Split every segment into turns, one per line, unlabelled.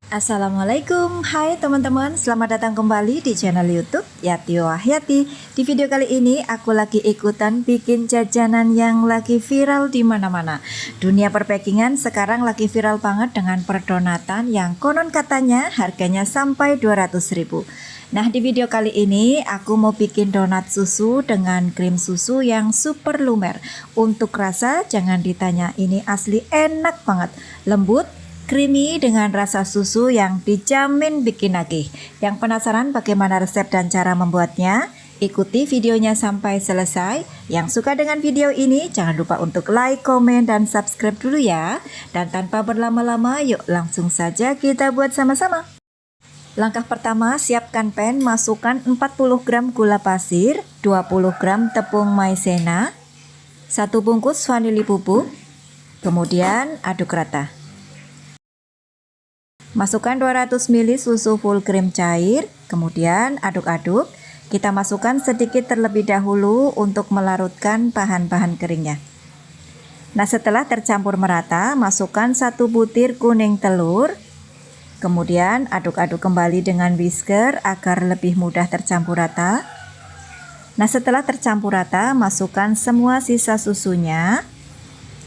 Assalamualaikum, hai teman-teman, selamat datang kembali di channel YouTube Yati Wahyati. Di video kali ini aku lagi ikutan bikin jajanan yang lagi viral di mana-mana. Dunia perpackingan sekarang lagi viral banget dengan perdonatan yang konon katanya harganya sampai 200.000. Nah, di video kali ini aku mau bikin donat susu dengan krim susu yang super lumer. Untuk rasa jangan ditanya, ini asli enak banget, lembut, creamy dengan rasa susu yang dijamin bikin nagih. Yang penasaran bagaimana resep dan cara membuatnya? Ikuti videonya sampai selesai. Yang suka dengan video ini jangan lupa untuk like, komen, dan subscribe dulu ya. Dan tanpa berlama-lama, yuk langsung saja kita buat sama-sama. Langkah pertama, siapkan pan, masukkan 40 gram gula pasir, 20 gram tepung maizena, 1 bungkus vanili bubuk, kemudian aduk rata. Masukkan 200 ml susu full cream cair, kemudian aduk-aduk. Kita masukkan sedikit terlebih dahulu untuk melarutkan bahan-bahan keringnya. Nah, setelah tercampur merata, masukkan 1 butir kuning telur. Kemudian aduk-aduk kembali dengan whisker agar lebih mudah tercampur rata. Nah, setelah tercampur rata, masukkan semua sisa susunya.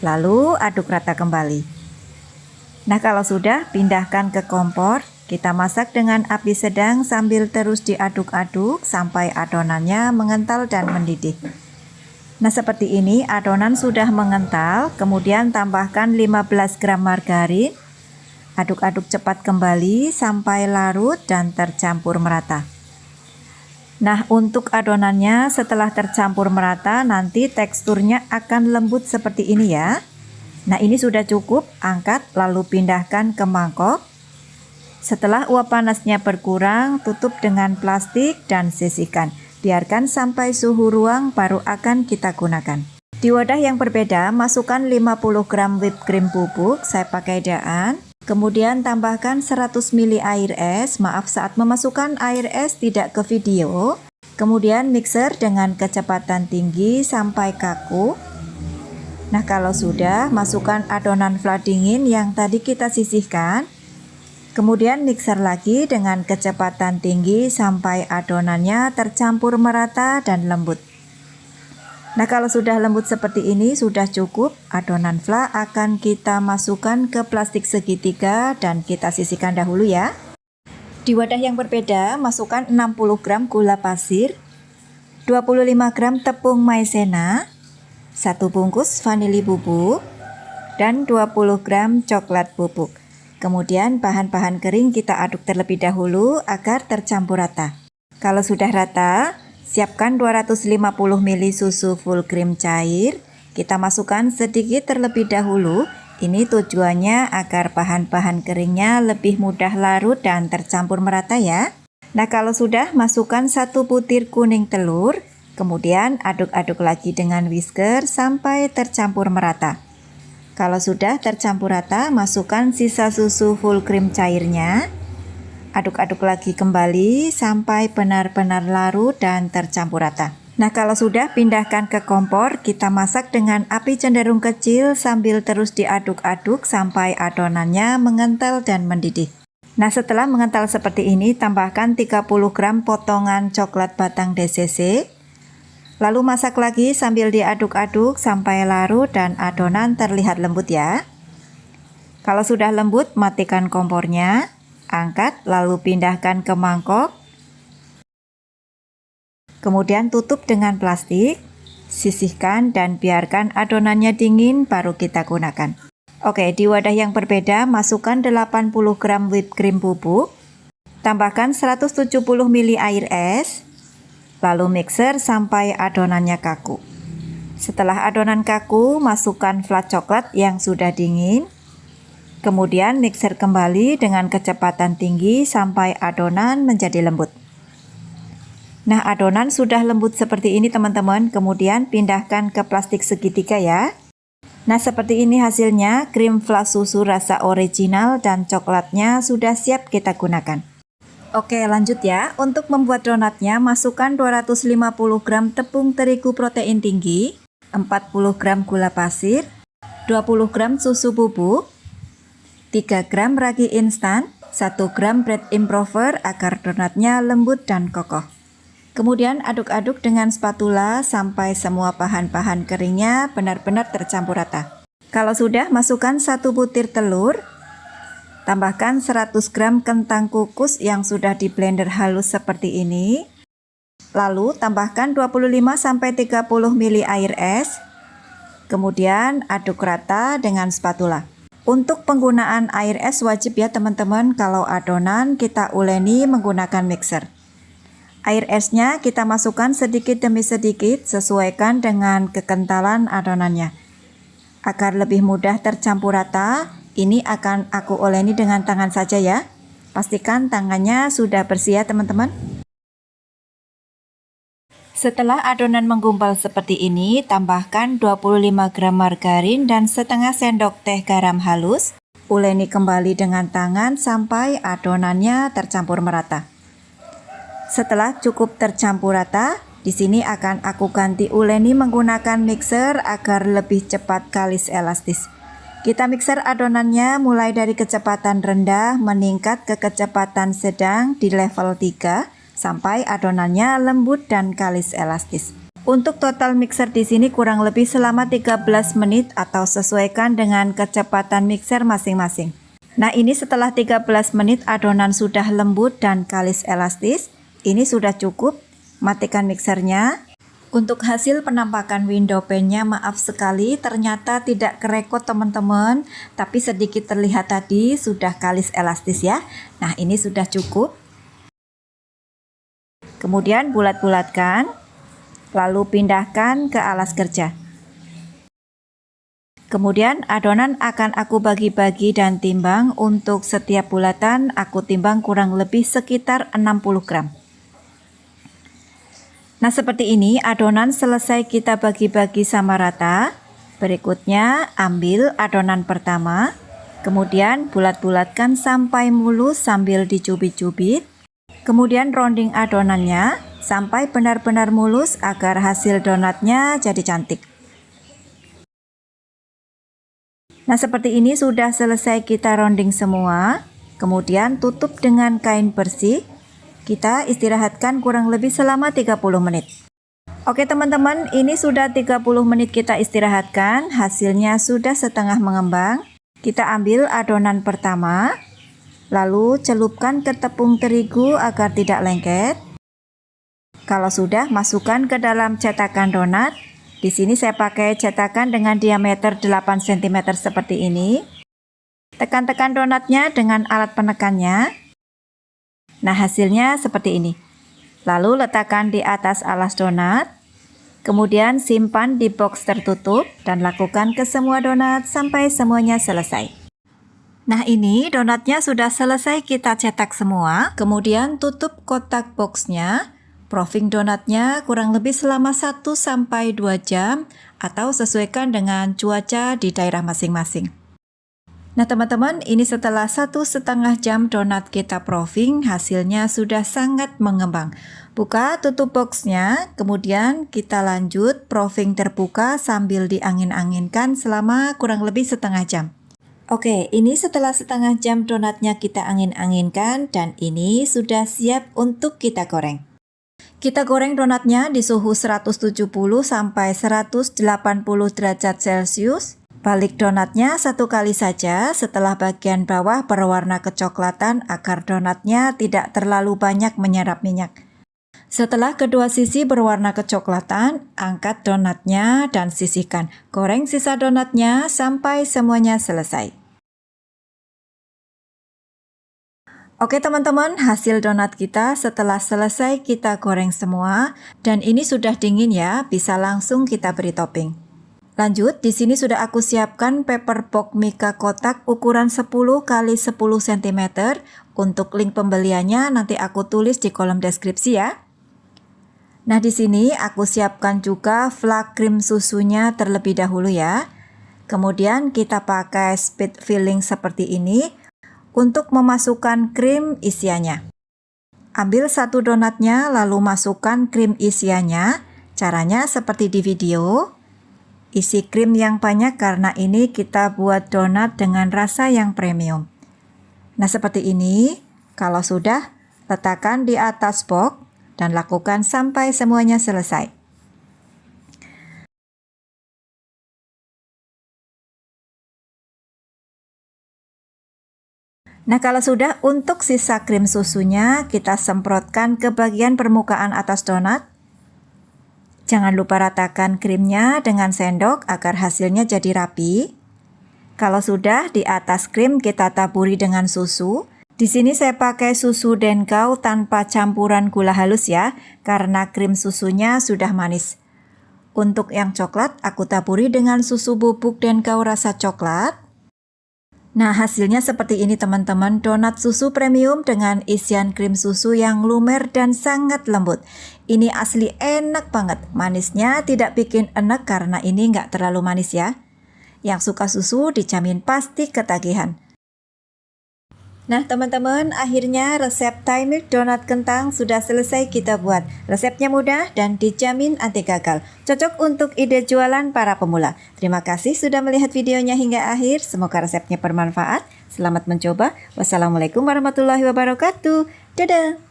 Lalu aduk rata kembali. Nah, kalau sudah, pindahkan ke kompor. Kita masak dengan api sedang sambil terus diaduk-aduk sampai adonannya mengental dan mendidih. Nah, seperti ini adonan sudah mengental. Kemudian tambahkan 15 gram margarin. Aduk-aduk cepat kembali sampai larut dan tercampur merata. Nah, untuk adonannya setelah tercampur merata nanti teksturnya akan lembut seperti ini ya. Nah, ini sudah cukup, angkat lalu pindahkan ke mangkok. Setelah uap panasnya berkurang, tutup dengan plastik dan sisihkan. Biarkan sampai suhu ruang baru akan kita gunakan. Di wadah yang berbeda, masukkan 50 gram whipped cream bubuk, saya pakai daan. Kemudian tambahkan 100 ml air es, maaf saat memasukkan air es tidak ke video. Kemudian mixer dengan kecepatan tinggi sampai kaku. Nah, kalau sudah, masukkan adonan flan dingin yang tadi kita sisihkan. Kemudian mixer lagi dengan kecepatan tinggi sampai adonannya tercampur merata dan lembut. Nah, kalau sudah lembut seperti ini, sudah cukup. Adonan flan akan kita masukkan ke plastik segitiga dan kita sisihkan dahulu ya. Di wadah yang berbeda, masukkan 60 gram gula pasir, 25 gram tepung maizena, 1 bungkus vanili bubuk, dan 20 gram coklat bubuk. Kemudian bahan-bahan kering kita aduk terlebih dahulu agar tercampur rata. Kalau sudah rata, siapkan 250 ml susu full cream cair. Kita masukkan sedikit terlebih dahulu. Ini tujuannya agar bahan-bahan keringnya lebih mudah larut dan tercampur merata ya. Nah, kalau sudah, masukkan 1 butir kuning telur. Kemudian aduk-aduk lagi dengan whisker sampai tercampur merata. Kalau sudah tercampur rata, masukkan sisa susu full cream cairnya. Aduk-aduk lagi kembali sampai benar-benar larut dan tercampur rata. Nah, kalau sudah, pindahkan ke kompor. Kita masak dengan api cenderung kecil sambil terus diaduk-aduk sampai adonannya mengental dan mendidih. Nah, setelah mengental seperti ini, tambahkan 30 gram potongan coklat batang DCC. Lalu masak lagi sambil diaduk-aduk sampai larut dan adonan terlihat lembut ya. Kalau sudah lembut, matikan kompornya, angkat lalu pindahkan ke mangkok. Kemudian tutup dengan plastik, sisihkan dan biarkan adonannya dingin baru kita gunakan. Oke, di wadah yang berbeda, masukkan 80 gram whipped cream bubuk, tambahkan 170 ml air es, lalu mixer sampai adonannya kaku. Setelah adonan kaku, masukkan flan coklat yang sudah dingin. Kemudian mixer kembali dengan kecepatan tinggi sampai adonan menjadi lembut. Nah, adonan sudah lembut seperti ini teman-teman. Kemudian pindahkan ke plastik segitiga ya. Nah, seperti ini hasilnya. Krim flan susu rasa original dan coklatnya sudah siap kita gunakan. Oke, lanjut ya. Untuk membuat donatnya, masukkan 250 gram tepung terigu protein tinggi, 40 gram gula pasir, 20 gram susu bubuk, 3 gram ragi instan, 1 gram bread improver agar donatnya lembut dan kokoh. Kemudian aduk-aduk dengan spatula sampai semua bahan-bahan keringnya benar-benar tercampur rata. Kalau sudah, masukkan 1 butir telur. Tambahkan 100 gram kentang kukus yang sudah di blender halus seperti ini. Lalu tambahkan 25-30 ml air es. Kemudian aduk rata dengan spatula. Untuk penggunaan air es wajib ya teman-teman, kalau adonan kita uleni menggunakan mixer. Air esnya kita masukkan sedikit demi sedikit sesuaikan dengan kekentalan adonannya. Agar lebih mudah tercampur rata, ini akan aku uleni dengan tangan saja ya. Pastikan tangannya sudah bersih ya teman-teman. Setelah adonan menggumpal seperti ini, tambahkan 25 gram margarin dan setengah sendok teh garam halus. Uleni kembali dengan tangan sampai adonannya tercampur merata. Setelah cukup tercampur rata, di sini akan aku ganti uleni menggunakan mixer agar lebih cepat kalis elastis. Kita mixer adonannya mulai dari kecepatan rendah meningkat ke kecepatan sedang di level 3. Sampai adonannya lembut dan kalis elastis. Untuk total mixer di sini kurang lebih selama 13 menit atau sesuaikan dengan kecepatan mixer masing-masing. Nah, ini setelah 13 menit adonan sudah lembut dan kalis elastis. Ini sudah cukup. Matikan mixernya. Untuk hasil penampakan window pane-nya maaf sekali ternyata tidak kerekot teman-teman, tapi sedikit terlihat tadi sudah kalis elastis ya. Nah, ini sudah cukup. Kemudian bulat-bulatkan, lalu pindahkan ke alas kerja. Kemudian adonan akan aku bagi-bagi dan timbang. Untuk setiap bulatan aku timbang kurang lebih sekitar 60 gram. Nah, seperti ini adonan selesai kita bagi-bagi sama rata. Berikutnya ambil adonan pertama, kemudian bulat-bulatkan sampai mulus sambil dicubit-cubit. Kemudian rounding adonannya sampai benar-benar mulus agar hasil donatnya jadi cantik. Nah, seperti ini sudah selesai kita rounding semua. Kemudian tutup dengan kain bersih. Kita istirahatkan kurang lebih selama 30 menit. Oke teman-teman, ini sudah 30 menit kita istirahatkan. Hasilnya sudah setengah mengembang. Kita ambil adonan pertama. Lalu celupkan ke tepung terigu agar tidak lengket. Kalau sudah, masukkan ke dalam cetakan donat. Di sini saya pakai cetakan dengan diameter 8 cm seperti ini. Tekan-tekan donatnya dengan alat penekannya. Nah, hasilnya seperti ini. Lalu letakkan di atas alas donat. Kemudian simpan di box tertutup dan lakukan ke semua donat sampai semuanya selesai. Nah, ini donatnya sudah selesai kita cetak semua. Kemudian tutup kotak boxnya. Proofing donatnya kurang lebih selama 1-2 jam atau sesuaikan dengan cuaca di daerah masing-masing. Nah teman-teman, ini setelah 1,5 jam donat kita proofing, hasilnya sudah sangat mengembang. Buka tutup boxnya, kemudian kita lanjut proofing terbuka sambil diangin-anginkan selama kurang lebih setengah jam. Oke, ini setelah setengah jam donatnya kita angin-anginkan dan ini sudah siap untuk kita goreng. Kita goreng donatnya di suhu 170 sampai 180 derajat Celcius. Balik donatnya 1 kali saja setelah bagian bawah berwarna kecoklatan agar donatnya tidak terlalu banyak menyerap minyak. Setelah kedua sisi berwarna kecoklatan, angkat donatnya dan sisihkan. Goreng sisa donatnya sampai semuanya selesai. Oke teman-teman, hasil donat kita setelah selesai kita goreng semua dan ini sudah dingin ya, bisa langsung kita beri topping. Lanjut, di sini sudah aku siapkan paper box mika kotak ukuran 10 x 10 cm. Untuk link pembeliannya nanti aku tulis di kolom deskripsi ya. Nah, di sini aku siapkan juga flak krim susunya terlebih dahulu ya. Kemudian kita pakai speed filling seperti ini. Untuk memasukkan krim isiannya, ambil satu donatnya lalu masukkan krim isiannya. Caranya seperti di video. Isi krim yang banyak karena ini kita buat donat dengan rasa yang premium. Nah, seperti ini. Kalau sudah, letakkan di atas box dan lakukan sampai semuanya selesai. Nah, kalau sudah, untuk sisa krim susunya kita semprotkan ke bagian permukaan atas donat. Jangan lupa ratakan krimnya dengan sendok agar hasilnya jadi rapi. Kalau sudah, di atas krim kita taburi dengan susu. Di sini saya pakai susu Denkau tanpa campuran gula halus ya, karena krim susunya sudah manis. Untuk yang coklat, aku taburi dengan susu bubuk Denkau rasa coklat. Nah, hasilnya seperti ini teman-teman, donat susu premium dengan isian krim susu yang lumer dan sangat lembut. Ini asli enak banget, manisnya tidak bikin enek karena ini nggak terlalu manis ya. Yang suka susu dijamin pasti ketagihan. Nah teman-teman, akhirnya resep Thai milk donat kentang sudah selesai kita buat. Resepnya mudah dan dijamin anti gagal. Cocok untuk ide jualan para pemula. Terima kasih sudah melihat videonya hingga akhir. Semoga resepnya bermanfaat. Selamat mencoba. Wassalamualaikum warahmatullahi wabarakatuh. Dadah.